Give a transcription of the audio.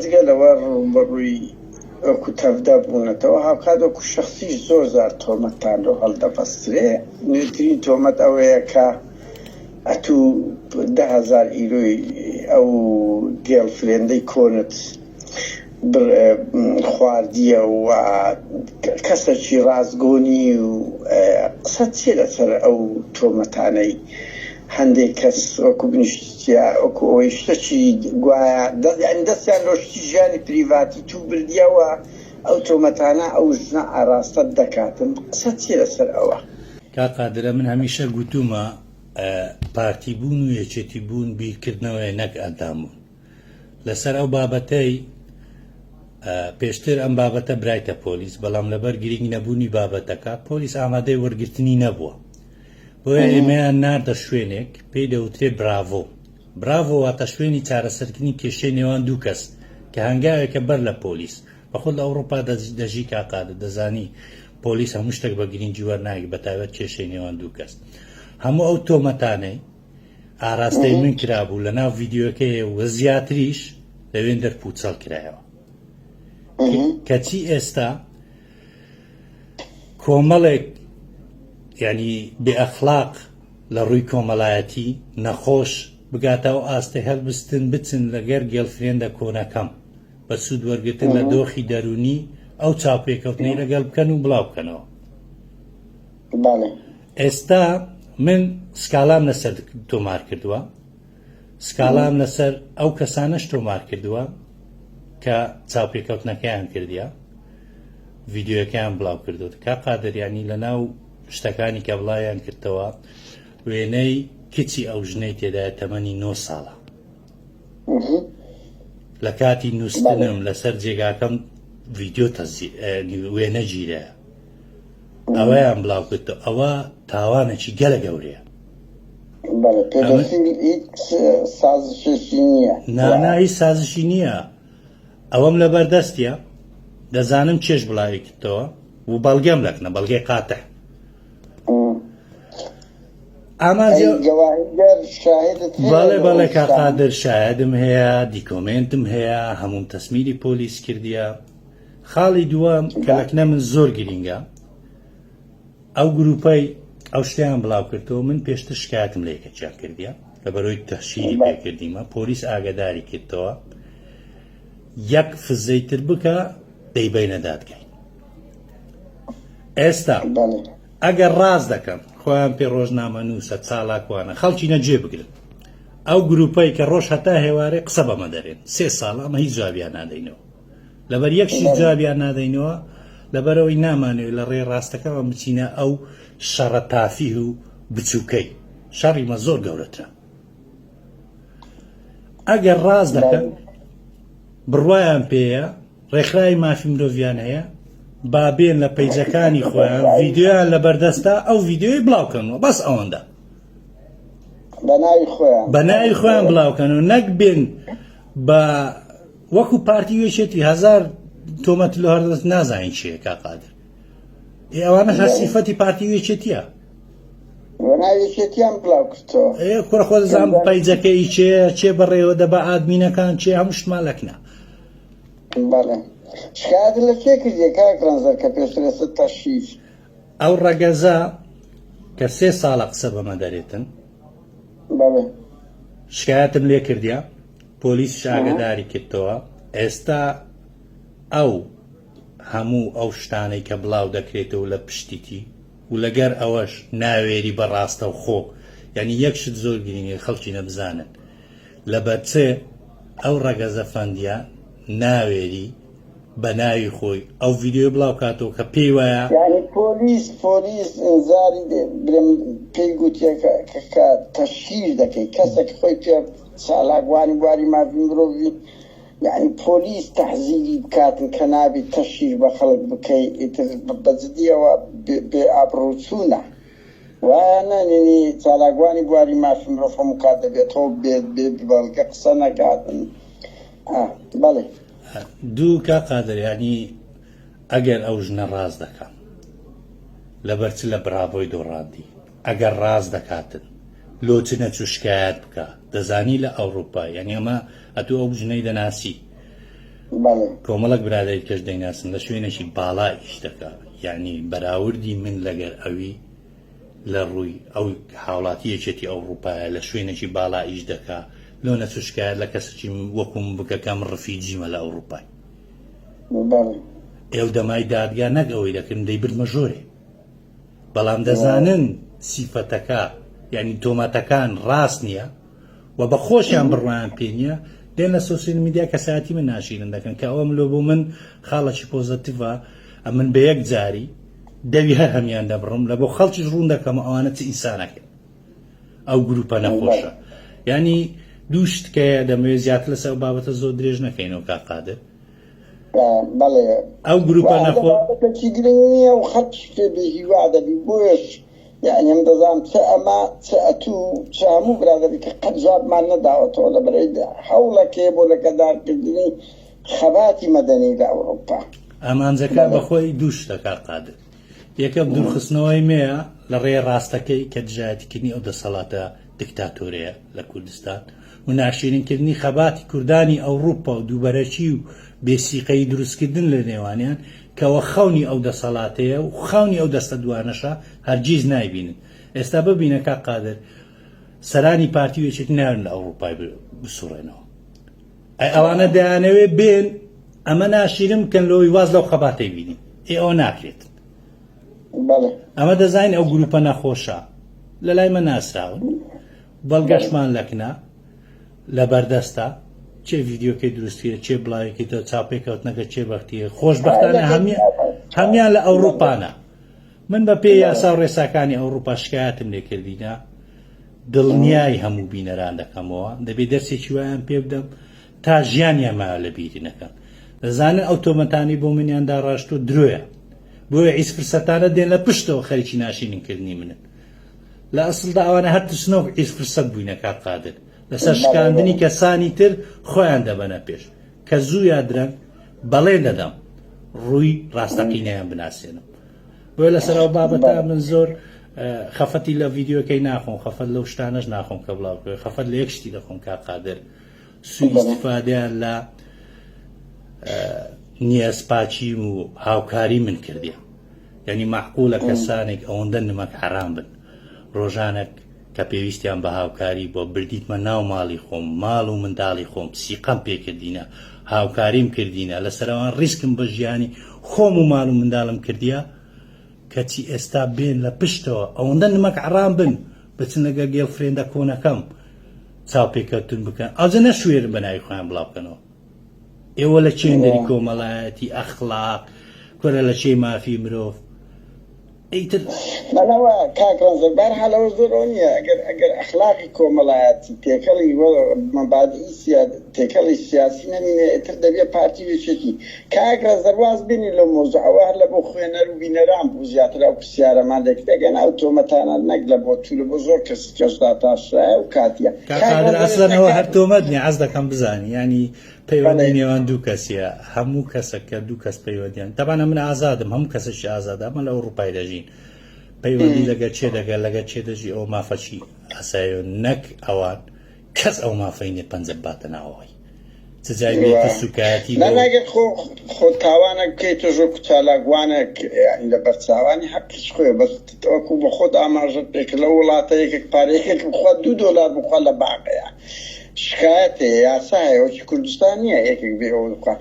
جگە لەوە ڕوبەڕووی وەکو تەفدا بوونەتەوە هاوکات وەکو شەخصیش زۆر زار تۆمەتان لۆ هەڵدەبەسترێ. نوێترین تۆمەت ئەوەیە کە ئەتوو 10,000 ئیرۆی ئەو گێڵفرێندەی کۆنت خواردیە و کەسێکی ڕازگۆنی و قسە چێ لەسەر ئەو تۆمەتانەی هەندێک کەس وەکو بنیشتیا وەکو ئەوەی شتێکی گوایە دەستیان لۆشتی ژیانی پریڤاتی تو بردیەوە ئەو تۆمەتانە ئەو ژنە ئاراستە دەکاتن. قسە چێ لەسەر ئەوە؟ کاقادرە من هەمیشە گوتومە پارتی بوون و یەکێتی بوون بیرکردنەوەی نەک ئەندامبوون. لەسەر ئەو بابەتەی پێشتر ئەم بابەتە برایتە پۆلیس، بەڵام لەبەر گرنگ نەبوونی بابەتەکە پۆلیس ئامادەی وەرگرتنی نەبووە. بۆیە ئێمەیان ناردە شوێنێک پێی دەوترێ براڤۆ. براڤۆ واتە شوێنی چارەسەرکردنی کێشەی نێوان دوو کەس کە هەنگاوێکە بەر لە پۆلیس. بەخۆ لە ئەوڕۆپا دەژی کاقادە دەزانی پۆلیس هەموو شتێک بە گرنگی وەرناگی بەتایبەت کێشەی نێوان دوو کەس. هەموو ئەو تۆمەتانەی ئاراستەی من کرابوو لە ناو ڤیدیۆکەیە وە زیاتریش لەوێن دەرپوچەڵ کرایەوە. کەچی ئێستا کۆمەڵێک یعنی بێئەخلاق لە ڕووی کۆمەڵایەتی نەخۆش بگاتەوە ئاستەی هەڵبستن بچن لەگەر گێڵفرێندە کۆنەکەم بە سوود وەرگرتن لە دۆخی دەرونی ئەو چاوپێکەوتنەی لەگەڵ بکەن و بڵاو بکەنەوە. ئێستا من سکالام لەسەر تۆمار کردووە، سکالام لەسەر ئەو کەسانەش تۆمار کردووە کە چاوپێکەوتنەکەیان کردیە، ڤیدیۆەکەیان بڵاو کردوت. کا قادریانی لە ناو شتەکانی کە بڵایان کردەوە وێنەی کچی ئەو ژنەی تێدایە تەمەنی 9 ساڵە. لە کاتی نووسنم لەسەر جێگاکەم ڤیدیۆ وێنە گیرەیە، ئەوەیان بڵاو کردەوە. ئەوە تاوانێکی گەلە گەورەیە. نانا هیچ سازشی نییە، ئەوەم لە بەردەستیە. دەزانم چێش بڵاوی کردەوە و بەڵگەم لەکنە بەڵگەی قاتە. بەڵێ کاقادر شاهدم هەیە، دیکۆمنتم هەیە، هەموم تەسمیری پۆلیس کردیە. خاڵی دووەم کە لەکنە من زۆر گرینگە ئەو گروپەی ئەو شتیان بڵاو کردەوە. من پێشتر شکایەتم لە یەکەچیان کردیە لەبەرەوەی تەشیری پێکردیمە، پۆلیس ئاگاداری کردەوە یەک فزەیتر بکە دەیبینە دادگای. ئێستا ئەگەر ڕاز دەکەم خۆیان پێ ڕۆژنامە نووسە چالاکوانە خەڵکی نەجێ بگرن، ئەو گروپەی کە ڕۆژ هەتا هێوارێ قسە بەمە دەرێن 3 ساڵ ئەمە هیچ جوابیان نادەینەوە. لەبەر یەکشی جوابیان نادەینەوە لەبەرەوەی نامانەوێت لە ڕێ ڕاستەکەمە بچینە ئەو شەڕە تافی و بچووکەی. شەڕیمە زۆر گەورەترە. ئەگەر ڕاز دەکەن بڕوایان پێەیە ڕێکخراوی مافی مرۆڤیان هەیە بابێن لە پەیجەکانی خۆیان ڤیدیۆیان لە بەردەستا ئەو ڤیدیۆی بڵاوکەنەوە، بەس ئەوەندە بە ناوی خۆیان بڵاوکەنەوە، نەک بێن بە وەکو پارتی وێچێتی 1000 تۆمەت لە هەردەست نازانین چیە کاقادر. ئەوانە هەر سیفەتی پارتی وێچێتیە. کوڕە خۆ دەزانم پەیجەکەی چێ بەڕێوە دەبە ئادمینەکان چێ هەموو شتمان لەکنە. شکایەت لە کێ کردی کاکرانزەر کە پێشتر ئێستا تەشیش ئەو ڕەگەزە کە 3 ساڵە قسە بەمە دەرێتن شکایەتم لێ کردیە، پۆلیس ئاگاداری کردەوە. ئێستا ئەو هەموو ئەو شتانەی کە بڵاو دەکرێتەوە لە پشتیتی و لەگەر ئەوەش ناوێری بەڕاستە و خۆ، یعنی یەک شت زۆر گرنگە خەڵکی نەبزانن لەبەرچێ ئەو ڕەگەزە فەندیە ناوێری بە ناوی خۆی ئەو ڤیدیۆ بڵاو کاتەوە کە پێی وایە پۆلیس ئینزاری پێی گوتیە کە تەشهیر دەکەی کەسێک خۆی پێ چالاکوانی بواری مافی مرۆڤی، یعنی پۆلیس تەحزیری بکاتن کە نابێت تەشهیر بە خەڵک بکەی بەجددیەوە بێ ئابڕووچوونە وایە نەنێنی چالاکوانی بواری مافی مرۆڤ هەموو کات دەبێتەوە بێ بەڵگە قسە نەکاتن. بەڵێ دوو کاقادریانی ئەگەر ئەو ژنە ڕاز دەکەن لەبەرچ لە براڤۆی دۆڕاندی، ئەگەر ڕاز دەکاتن لۆچ نەچوو شکایەت بکە، دەزانی لە ئەوروپا یعنی ئەمە ئەتوو ئەو ژنەی دەناسی کۆمەڵک برادری کەش دەیناسن لە شوێنێکی باڵا ئیش دەکات یعنی بەراوردی من لەگەر ئەوی لە ڕووی ئەو هاوڵاتی یەکێتی ئەوروپایە لە شوێنێکی باڵا ئیش دەکات لۆ نەچوشکایە لە کەسێکی وەکوم بکەکەم ڕفیجیمە لە ئەوروپای ئێو دەمای دادگا نەک ئەوەی دەکەن دەیبردمە ژۆرێ بەڵام دەزانن سیفەتەکە یعنی تۆمەتەکان ڕاست نییە و بە خۆشیان بڕوایان پێ نییە دێن لە سۆسیال میدیا کەسایەتی من ناشرین دەکەن کە ئەوەم لۆ بۆ من خاڵێکی پۆزەتیڤە من بە یەک جاری دەوی هەر هەمیان دەبڕم لە بۆ خەڵکیش ڕوون دەکەمە ئەوانە چ ئینسانەکەن ئەو گروپە نەخۆشە ینی دوو شتکەیە دەمەوێت زیاتر لەسەر ئەو بابەتە زۆر درێژ نەکەینەوە کاقادر ئەو گروپە نەخۆشی گرنگ نییە و خەڵکی پێ بێهیوا دەبی بۆیش یعنی ئەم دەزانم چ ئەمە چ ئەتوو چ هەموو برادەری کە قەت جوابمان نەداوەتەوە لە بەرەی هەوڵەکەی بۆ لەگەدارکردنی خەباتی مەدەنی لە ئەوروپا ئامانجەکە بەخۆی دوو شتەکە قادر یەکەم دوورخستنەوەی مەیە لە ڕێ ڕاستەکەی کە دژایەتیکردنی ئەو دەسەڵاتە دیکتاتۆریە لە کوردستان و ناشرینکردنی خەباتی کوردانی ئەوروپا و دووبەرەکی و بێسیقەی دروستکردن لە نێوانیان کەەوە خەونی ئەو دەسەڵاتەیە و خەونی ئەو دەستە دوانەشە هەرگیز نایبینن ئێستا ببینە کا قادر سەرانی پارتی وێچێت ناون لە ئەوروپای بسوڕێنەوە ئەوانە دەیانەوێ بێن ئەمە ناشرین بکەن لەوەی واز لەو خەباتەی بینی ئەوە ناکرێت ئەمە دەزانین ئەو گروپە نەخۆشە لە لای من ناسراون بەڵگەشمان لەکنە لە بەردەستە چێ ڤیددیۆکەی دروستیە چێ بڵاوێکی تۆ چاپێکەوتنەکە چێ بەختیە خۆشبەختانە هەمیان لە ئەوروپانە من بە پێی یاسا و ڕێساکانی ئەوروپا شکایەتم لێ کردینە دڵنیای هەموو بینەران دەکەمەوە دەبێت دەرسێکی وایان پێ بدەم تا ژیانیان ماوە لە بیری نەکەن دەزانن ئەو تۆمەتانی بۆ منیان داڕاشتۆ درۆیە بۆیە ئیس فرسەتانە دێن لە پشتەوە خەریکی ناشرینکردنی منن لە ئەسڵدا ئەوانە هەر تشنەوە ئیس فرسەت بووینە کات قادر لەسەر شکاندنی کەسانی تر خۆیان دەبەنە پێش کە زوو یادرەن بەڵێ دەدەم ڕووی ڕاستەقینەیان بناسیێنم بۆیە لەسەر ئەو بابەتە من زۆر خەفەتی لە ڤیددیۆکەی ناخۆم خەفەت لەو شتانەش ناخۆم کە بڵاو بکەوێت خەفەت لە یەک شتی دەخۆم کا قادر سوء ئیستیفادەیان لە نیەسپاچی و هاوکاری من کردیە یعنی معقولە کەسانێک ئەوەندە نمەک حرام بن ڕۆژانێک کە پێویستیان بە هاوکاری بۆ بردیتمە ناو ماڵی خۆم ماڵ و منداڵی خۆم سیقەم پێکردینە هاوکاریم کردینە لەسەرەوان ڕیسکم بە ژیانی خۆم و ماڵ و منداڵم کردیە کەچی ئێستا بێن لە پشتەوە ئەوەندە نمەک حرام بن بچن لەگە گێڵ فرێندە کۆنەکەم چاوپێکەوتن بکەن ئەوجە نەشوێرن بە ناوی خۆیان بڵاو بکەنەوە ئێوە لە چێندەری کۆمەڵایەتی ئەخلاق کۆرە لە چێ مافی مرۆڤ ئەیتر منەوە کاکڕەنزەر بەرحاڵەوە زۆرەوە نییە ئەگەر ئەخلاقی کۆمەڵایەتی تێکەڵی مەبادئی تێکەڵی سیاسی نەمینێ ئیتر دەبێت پارتی وێچێتی کاکڕەنزەر واز بینی لە مۆزوعەوە هەر لە بۆ خوێنەر و بینەران بوو زیاتر ئەو پرسیارەمان لێک دەگەن ئەو تۆمەتانە نەک لە بۆ توولە بۆ زۆر کەسی کەشدا تاشایە و کاتیە کاکادر ئەسڵەنەوە هەر تۆمەت نیە عەز دەکەم بزانی ینی پەیوەندی نێوان دوو کەسیە هەموو کەسەکە دوو کەس پەیوەندیان تەبانە من ئازادم هەموو کەسێکی ئازادە ئەمە لە ئەوروپای دەژین پەیوەندی لەگەر چێ دەگەر لەگەر چێ دەژی ئەو مافەچی ئەسایۆ نەک ئەوان کەس ئەو مافەینێ پەنجە باتە ناوەوەی چجای بێتە سوکایەتی نەگەر خۆ تاوانە بکەیتە ژۆ کوچالاگوانە لە بەرچاوانی حەقیش خۆی بەس تەوەکو بە خۆت ئاماژەت پێکە لە وڵاتە یەکێک پارەیەکێک بخوا $2 بخوا لە باقەیە شکایەتێ یاسایە وەکی کوردستان نییە یەکێک بێ ئەوە بخوا